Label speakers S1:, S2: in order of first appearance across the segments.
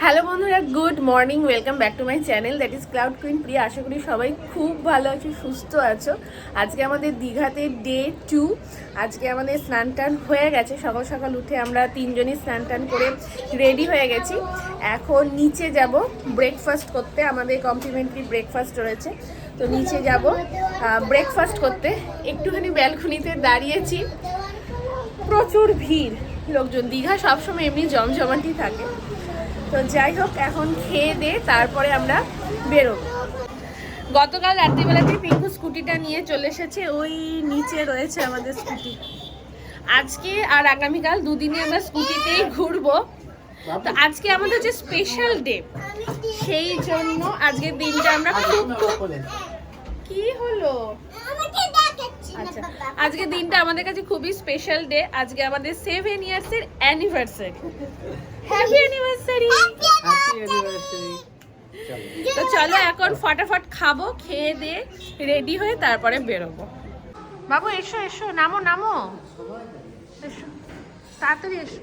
S1: Hello বন্ধুরা, good morning, welcome back to my channel that is cloud queen Priya. আশা করি সবাই খুব ভালো আছো, সুস্থ আছো। আজকে আমাদের দীঘাতে ডে 2। আজকে আমাদের স্নান টান হয়ে গেছে, সকাল সকাল উঠে আমরা তিনজনই স্নান টান করে রেডি হয়ে গেছি। এখন নিচে যাব ব্রেকফাস্ট করতে, আমাদের কমপ্লিমেন্টারি ব্রেকফাস্ট রয়েছে, তো নিচে যাব ব্রেকফাস্ট করতে। একটুখানি ব্যালকনিতে দাঁড়িয়েছি, প্রচুর ভিড় লোকজন। দীঘা সবসময় এমনি জমজমাটি থাকে। তো যাই হোক, এখন খেয়ে দিয়ে তারপরে আমরা বেরোবো। গতকাল রাত্রিবেলাতে পিঙ্কু স্কুটিটা নিয়ে চলে এসেছে, ওই নিচে রয়েছে আমাদের স্কুটি। আজকে আর আগামীকাল দুদিনে আমরা স্কুটিতেই ঘুরবো। তো আজকে আমাদের হচ্ছে স্পেশাল ডে, সেই জন্য আজকের দিনটা আমরা খুব কি হলো আচ্ছা, আজকের দিনটা আমাদের কাছে খুবই স্পেশাল ডে। আজকে আমাদের 7 ইয়ার্সের অ্যানিভার্সারি। Happy anniversary. তো চলো এখন ফটাফট খাবো, খেয়ে দিয়ে রেডি হয়ে তারপরে বেরোবো। বাবু এসো এসো, নামো নামো, এসো তাড়াতাড়ি এসো।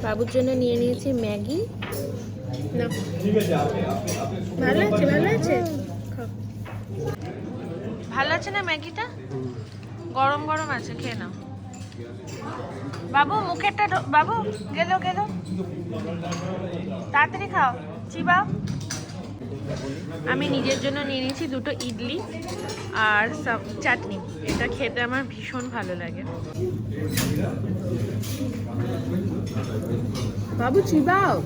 S1: বাবুর জন্য নিয়ে নিয়েছি ম্যাগি। ভালো আছে, ভালো আছে, ভালো আছে না ম্যাগিটা? গরম গরম আছে, খেয়ে নাও। বাবু মুখেরটা, বাবু গেল গেল, তাড়াতাড়ি খাও, চিবা। আমি নিজের জন্য নিয়ে নিয়েছি দুটো ইডলি আর চাটনি। এটা খেতে আমার ভীষণ ভালো লাগে। বাবু চিবাও।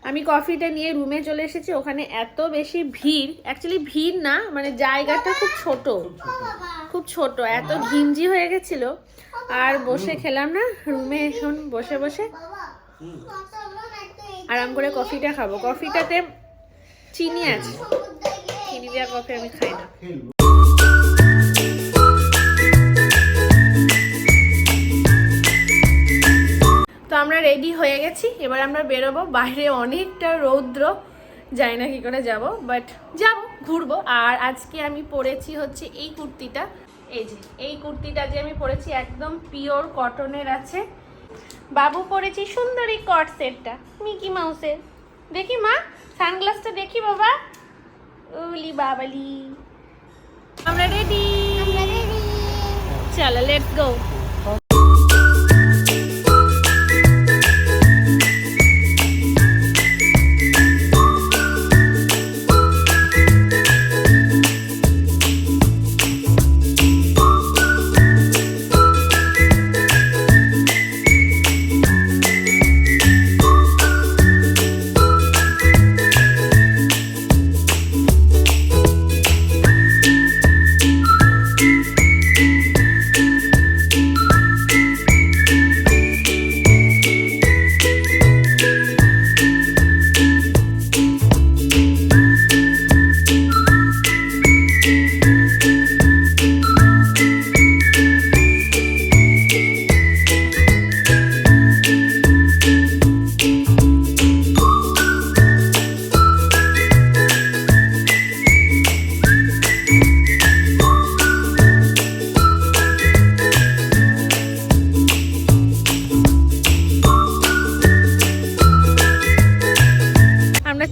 S1: আমি কফিটা নিয়ে রুমে চলে এসেছি। ওখানে এত বেশি ভিড়, অ্যাকচুয়ালি ভিড় না, মানে জায়গাটা খুব ছোট, খুব ছোট, এত ঘিঞ্জি হয়ে গেছিল। আর বসে খেলাম না রুমে, এখন বসে বসে আরাম করে কফিটা খাবো। কফিটাতে চিনি আছে, চিনি দেওয়া কফি আমি খাই না। তো আমরা রেডি হয়ে গেছি, এবার আমরা বেরোবো। বাইরে অনেকটা রৌদ্র, জানি না কি করে যাব, বাট যাব, ঘুরবো। আর আজকে আমি পরেছি হচ্ছে এই কুর্তিটা, এই যে এই কুর্তিটা যে আমি পরেছি একদম পিওর কটনের আছে। বাবু পরেছি সুন্দরী কট সেটটা মিকি মাউসের। দেখি মা, সানগ্লাসটা দেখি বাবা। ওলি বাবালি, আমরা রেডি, চলো লেটস গো।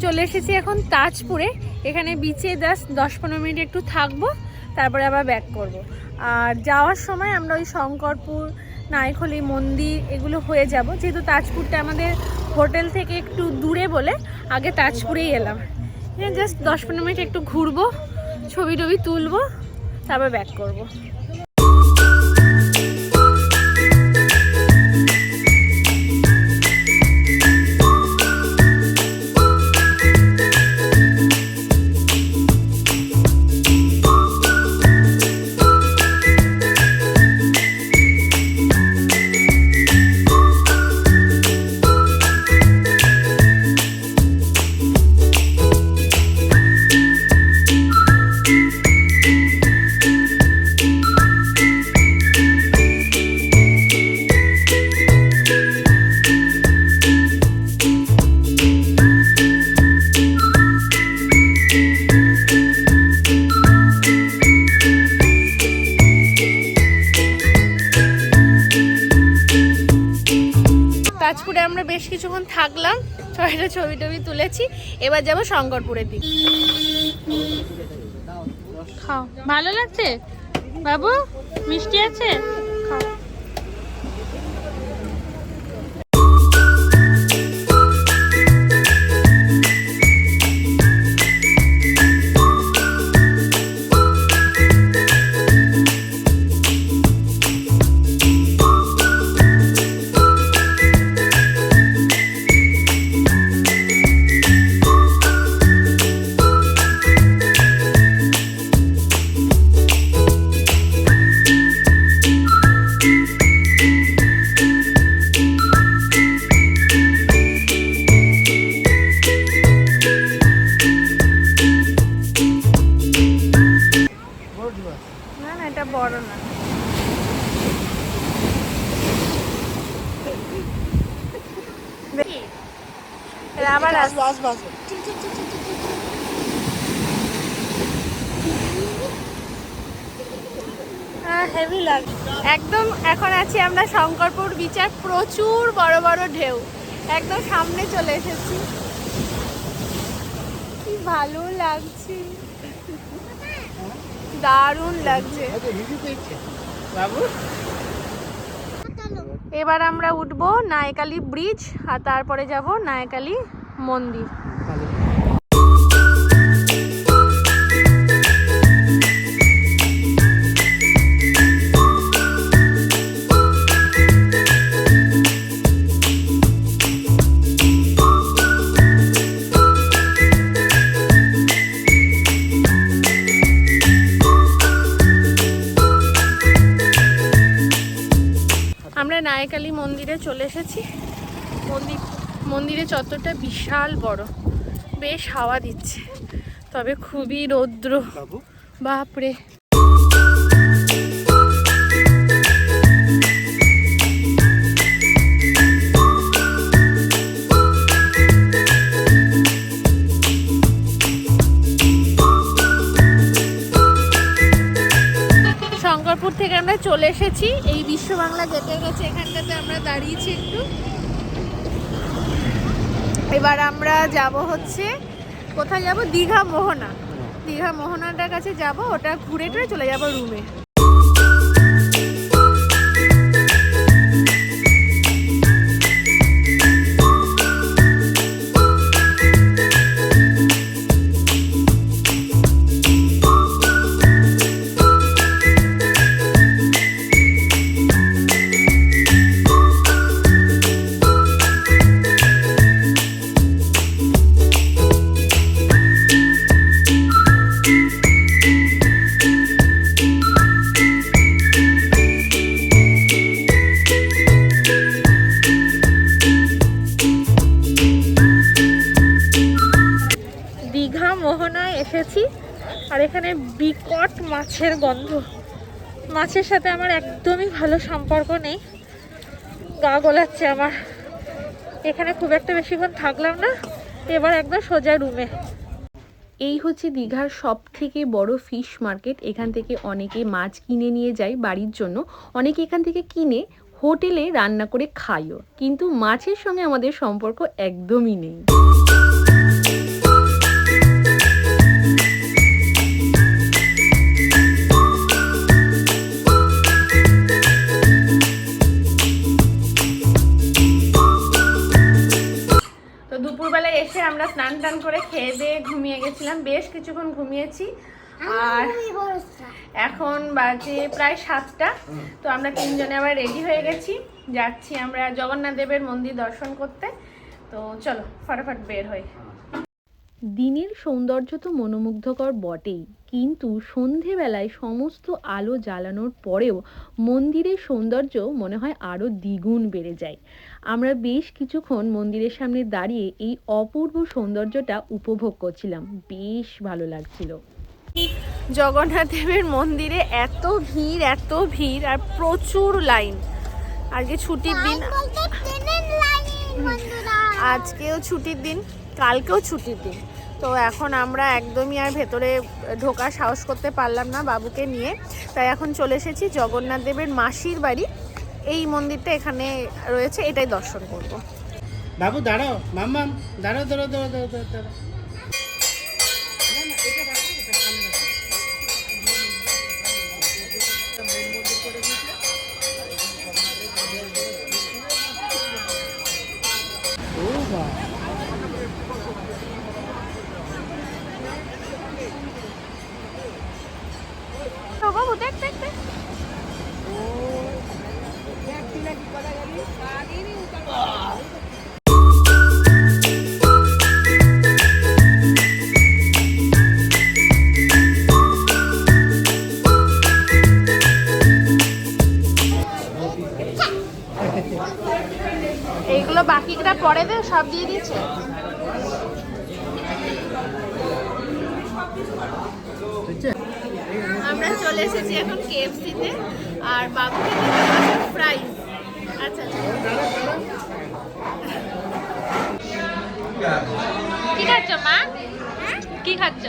S1: চলে এসেছি এখন তাজপুরে। এখানে বিচে 10-15 মিনিট একটু থাকবো, তারপরে আবার ব্যাক করব। আর যাওয়ার সময় আমরা ওই শঙ্করপুর, নাইখলি মন্দির এগুলো হয়ে যাব, যেহেতু তাজপুরটা আমাদের হোটেল থেকে একটু দূরে বলে আগে তাজপুরেই এলাম। এখানে জাস্ট 10-15 মিনিট একটু ঘুরবো, ছবি টবি তুলবো, তারপর ব্যাক করবো। তাজপুরে আমরা বেশ কিছুক্ষণ থাকলাম, ছয়টা ছবি টবি তুলেছি। এবার যাবো শঙ্করপুরের দিকে। খাও, ভালো লাগছে বাবু? মিষ্টি আছে, খাও। না না, এটা বড় না। আবার হেভি লাগে একদম। এখন আছি আমরা শঙ্করপুর বিচে, প্রচুর বড় বড় ঢেউ, একদম সামনে চলে এসেছি। কি ভালো লাগছে, দারুণ লাগছে। এবার আমরা উঠবো নায়কালী ব্রিজ, আর তারপরে যাব নায়কালী মন্দির। আমরা নায়কালী মন্দিরে চলে এসেছি। মন্দিরের চত্বরটা বিশাল বড়, বেশ হাওয়া দিচ্ছে, তবে খুবই রৌদ্র, বাপরে। শঙ্করপুর থেকে আমরা চলে এসেছি, এই বিশ্ব বাংলা গেটের কাছে, এখানটাতে আমরা দাঁড়িয়েছি একটু। এবার আমরা যাব হচ্ছে, কোথায় যাব? দীঘা মোহনা। দীঘা মোহনাটার কাছে যাব, ওটা ঘুরে টুরে চলে যাব রুমে। মোহনায় এসেছি, আর এখানে বিকট মাছের গন্ধ। মাছের সাথে আমার একদমই ভালো সম্পর্ক নেই, গা গোলাচ্ছে আমার। এখানে খুব একটা বেশিক্ষণ থাকলাম না, এবার একদম সোজা রুমে। এই হচ্ছে দীঘার সব থেকে বড় ফিশ মার্কেট। এখান থেকে অনেকে মাছ কিনে নিয়ে যায় বাড়ির জন্য, অনেকে এখান থেকে কিনে হোটেলে রান্না করে খায়ও, কিন্তু মাছের সঙ্গে আমাদের সম্পর্ক একদমই নেই। দুপুরবেলায় এসে আমরা স্নান টান করে খেয়ে দিয়ে ঘুমিয়ে গেছিলাম, বেশ কিছুক্ষণ ঘুমিয়েছি। আর এখন বাজে প্রায় 7টা। তো আমরা তিনজনে আবার রেডি হয়ে গেছি, যাচ্ছি আমরা জগন্নাথ দেবের মন্দির দর্শন করতে। তো চলো ফটাফট বের হই। দিনের সৌন্দর্য তো মনোমুগ্ধকর বটেই, কিন্তু সন্ধেবেলায় সমস্ত আলো জ্বালানোর পরেও মন্দিরের সৌন্দর্য মনে হয় আরও দ্বিগুণ বেড়ে যায়। আমরা বেশ কিছুক্ষণ মন্দিরের সামনে দাঁড়িয়ে এই অপূর্ব সৌন্দর্যটা উপভোগ করছিলাম, বেশ ভালো লাগছিল। জগন্নাথ দেবের মন্দিরে এত ভিড় আর প্রচুর লাইন। আজকে ছুটির দিন, আজকেও ছুটির দিন, কালকেও ছুটির দিন। তো এখন আমরা একদমই আর ভেতরে ঢোকার সাহস করতে পারলাম না বাবুকে নিয়ে, তাই এখন চলে এসেছি জগন্নাথ দেবের মাসির বাড়ি। এই মন্দিরটা এখানে রয়েছে, এটাই দর্শন করব।
S2: বাবু দাঁড়াও, মাম্মাম দাঁড়াও দাঁড়াও দাঁড়াও দাঁড়াও দাঁড়াও। ও বাবা,
S1: বাবু দেখ দেখ দেখ। এইগুলো বাকিটা পরে দে, সব দিয়ে দিয়েছে। আমরা চলে এসেছি এখন কেএফসিতে, আর বাবুকে ফ্রাইজ। আচ্ছা কি খাচ্ছ মা? কি খাচ্ছ?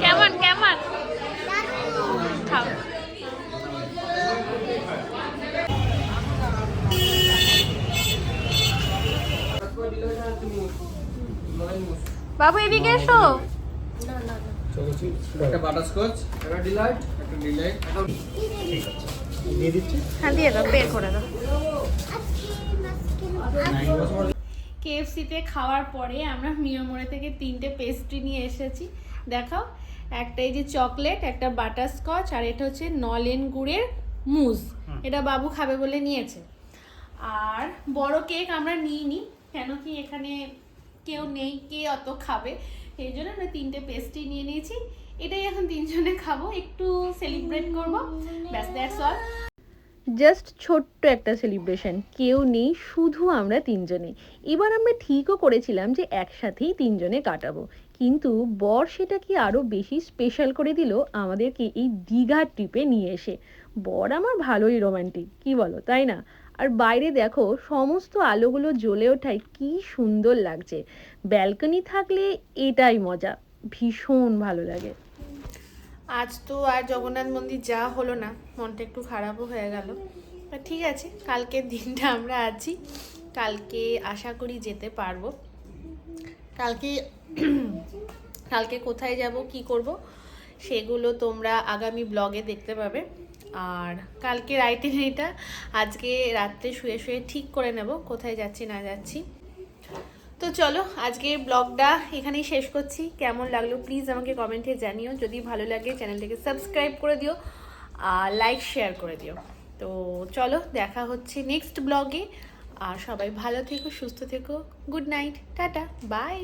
S1: কেমন কেমন খাও। বাবু এদিকে এসো।
S3: একটা বাটারস্কচ, একটা ডিলাইট, একটা ডিলাইট, একটা
S2: ঠিক আছে দিয়ে দিচ্ছি।
S1: হ্যাঁ দিয়ে দাও, বের করে দাও। কেএফসিতে খাওয়ার পরে আমরা মিয়ামোড়ে থেকে 3টে পেস্ট্রি নিয়ে এসেছি। দেখাও, একটা এই যে চকলেট, একটা বাটারস্কচ, আর এটা হচ্ছে নলেন গুড়ের মুজ। এটা বাবু খাবে বলে নিয়েছে। আর বড় কেক আমরা নিইনি, কেন কি এখানে কেউ নেই, কে অত খাবে, এই জন্য আমরা 3টে পেস্ট্রি নিয়ে নিয়েছি। এটাই এখন 3জনে খাবো, একটু সেলিব্রেট করবো, ব্যাস দ্যাটস অল। জাস্ট ছোট্ট একটা সেলিব্রেশন, কেউ নেই, শুধু আমরা 3জনে। এবার আমরা ঠিকও করেছিলাম যে একসাথেই 3জনে কাটাবো, কিন্তু বর সেটাকে আরও বেশি স্পেশাল করে দিল আমাদেরকে এই দীঘা ট্রিপে নিয়ে এসে। বর আমার ভালোই রোমান্টিক, কি বলো, তাই না? আর বাইরে দেখো সমস্ত আলোগুলো জ্বলে ওঠায় কি সুন্দর লাগছে। ব্যালকনি থাকলে এটাই মজা, ভীষণ ভালো লাগে। আজ তো আর জগন্নাথ মন্দির যাওয়া হলো না, মনটা একটু খারাপও হয়ে গেল। ঠিক আছে, কালকের দিনটা আমরা আছি, কালকে আশা করি যেতে পারবো। কালকে কোথায় যাব, কি করব, সেগুলো তোমরা আগামী ব্লগে দেখতে পাবে। আর কালকের আইটিনারিটা আজকে রাত্রে শুয়ে শুয়ে ঠিক করে নেব, কোথায় যাচ্ছি না যাচ্ছি। তো চলো আজকে ব্লগটা এখানেই শেষ করছি। কেমন লাগলো প্লিজ আমাকে কমেন্টে জানিও। যদি ভালো লাগে চ্যানেলটাকে সাবস্ক্রাইব করে দিও, আর লাইক শেয়ার করে দিও। তো চলো দেখা হচ্ছে নেক্সট ব্লগে। আর সবাই ভালো থেকো, সুস্থ থেকো। Good night, tata, by.